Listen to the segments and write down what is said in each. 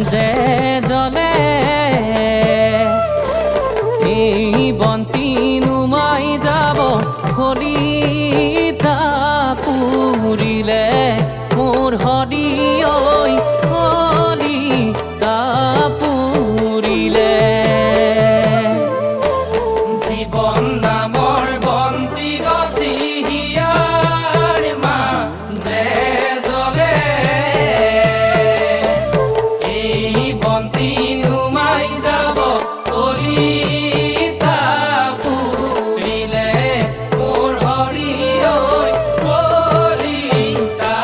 যে জ্বলে এই বন্তি নুমাই যাব খলিতা পুৰিলে মোৰ হৰি ঐ খলিতা পুৰিলে জীৱন নামৰ বন্তি গছি হিয়াৰ মাজে জ্বলে এই বন্তি নুমাই যাব খলিতা পুৰিলে মোৰ হৰি ঐ খলিতা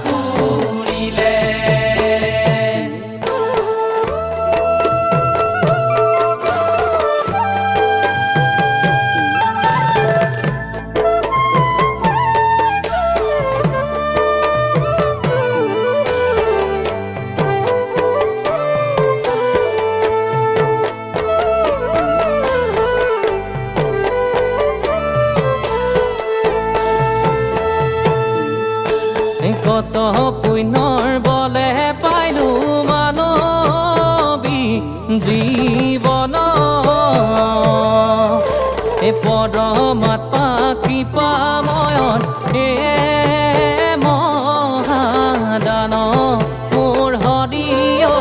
পুৰিলে কত পুণ্যৰ বলে পাইলো মানৱী জীৱন এ পৰমাত্মা কৃপাময়ন এ মহাদান মোৰ হৰি ঐ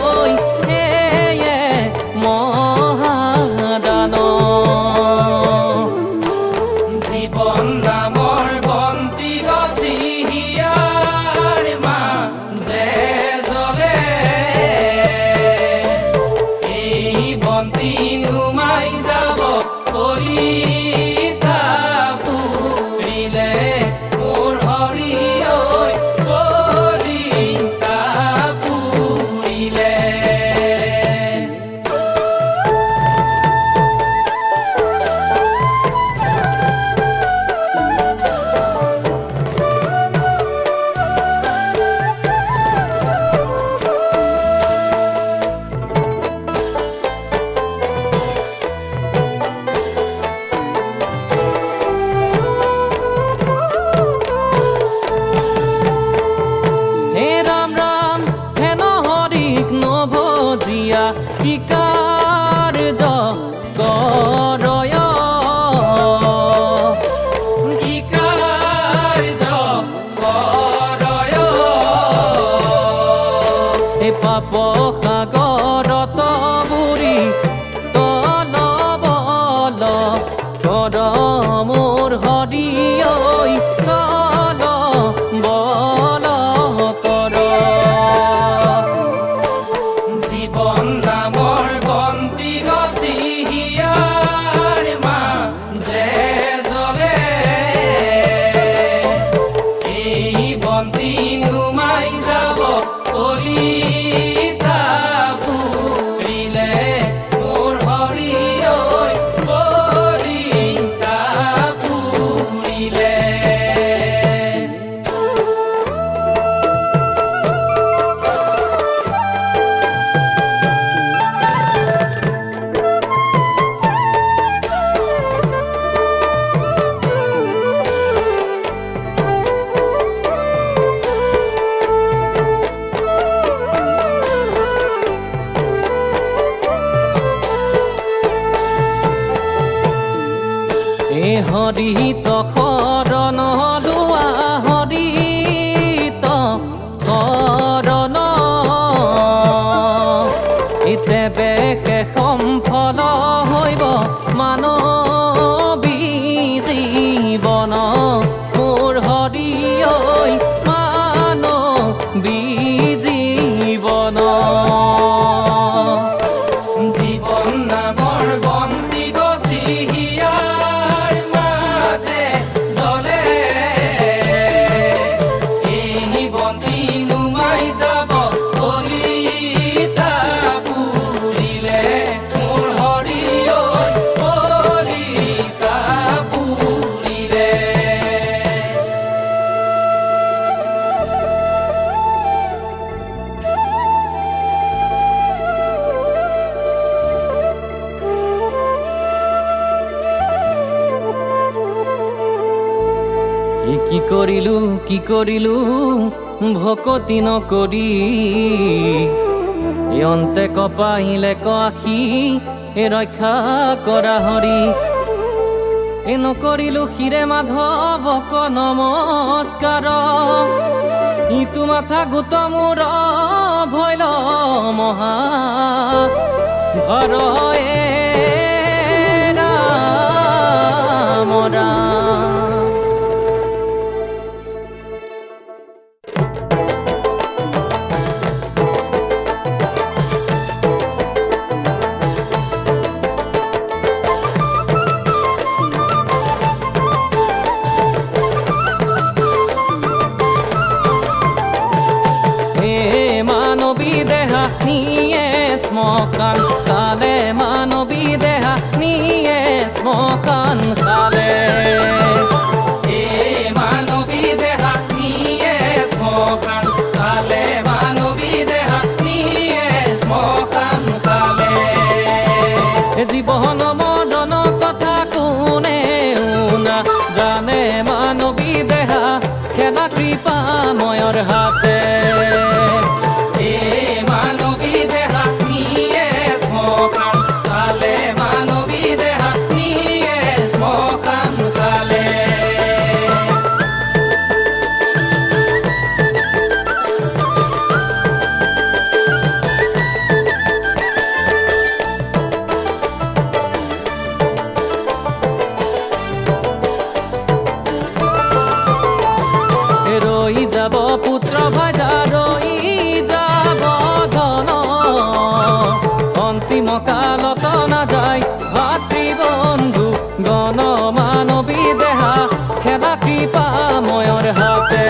এয়ে মহাদান জীৱন নামৰ বন্তি গছি হিয়াৰ মাজে জ্বলে এই বন্তি নুমাই যাব খলিতা পুৰিলে মোৰ হৰি ঐ খলিতা পুৰিলে হে ৰাম ৰাম হে নহৰিক নভজিয়া কি কাৰ্য কৰয় কি কাৰ্য কৰয় হে পাপ সাগৰত বুৰি তল বল কৰ মোৰ হৰি ঐ তল বল কৰ জীৱন নামৰ বন্তি গছি হিয়াৰ মাজে জ্বলে এই বন্তি নুমাই যাব খলিতা পুৰিলে মোৰ হৰি ঐ খলিতা পুৰিলে হৰিত শৰণ লোৱা হৰিত শৰণ ইতেবে সম্ফল হৈব মানৱী জীৱন মোৰ হৰি ঐ মানৱী জীৱন জীৱন নামৰ বন্তি গছি হিয়াৰ মাজে জ্বলে এই বন্তি নুমাই যাব খলিতা পুৰিলে মোৰ হৰি ঐ খলিতা পুৰিলে কি কৰিলো ভকতি নকৰি অন্তে কপাহিলে কআশী ৰক্ষা কৰা হৰি নকৰিলো শিৰে মাধৱক নমস্কাৰ ইটো মাথা গোট মোৰ ভৈল মহা ভৰয়ে ৰাম ৰাম। শ্মশান কালে মানবী দেহা নিয়ে শ্মশান কালে মানবী দেহা নিয়ে শ্মশান কালে মানবী দেহা নিয়ে শ্মশান কালে জীবন মদন কথা কোনে উনা জানে মানবী দেহা খেলা কৃপাময়ৰ হাতে ৰৈ যাব পুত্ৰ ভাজা ৰৈ যাব ধন অন্তিম কালত নাযায় ভাতৃবন্ধু গণ মানবী দেহা খেলা কৃপাময়ৰ হাতে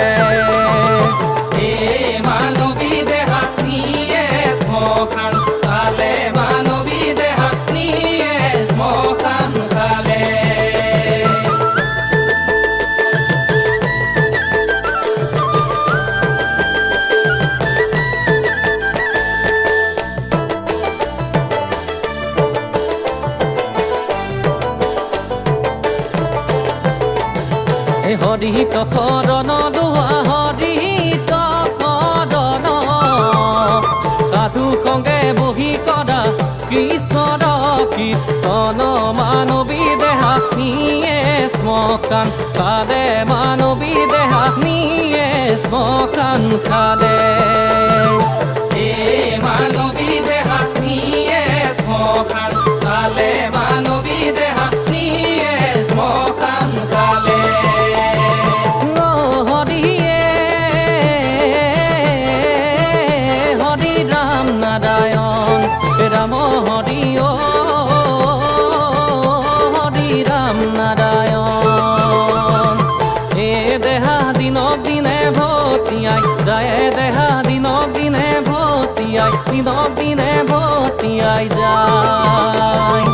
মানবী দেহা নিয়ে শ্মশান কালে মানবী দেহা নিয়ে শ্মশান কালে হৰিত শৰণ লোৱা হৰিত শৰণ সাধু সংগে বহি কৰা কৃষ্ণৰ কীৰ্তন মানবী দেহা নিয়ে শ্মশান কালে মানবী দেহা নিয়ে শ্মশান কালে মানবী দেহা নিয়ে শ্মশান কালে মানবী দেহা নিয়ে শ্মশান কালে রাম হরি ও হরি রাম নারায়ণ এ দেহা দিনক দিনে ভতিয়াই যায় দেহা দিনক দিনে ভতিয়াই দিনক দিনে ভতিয়াই যায়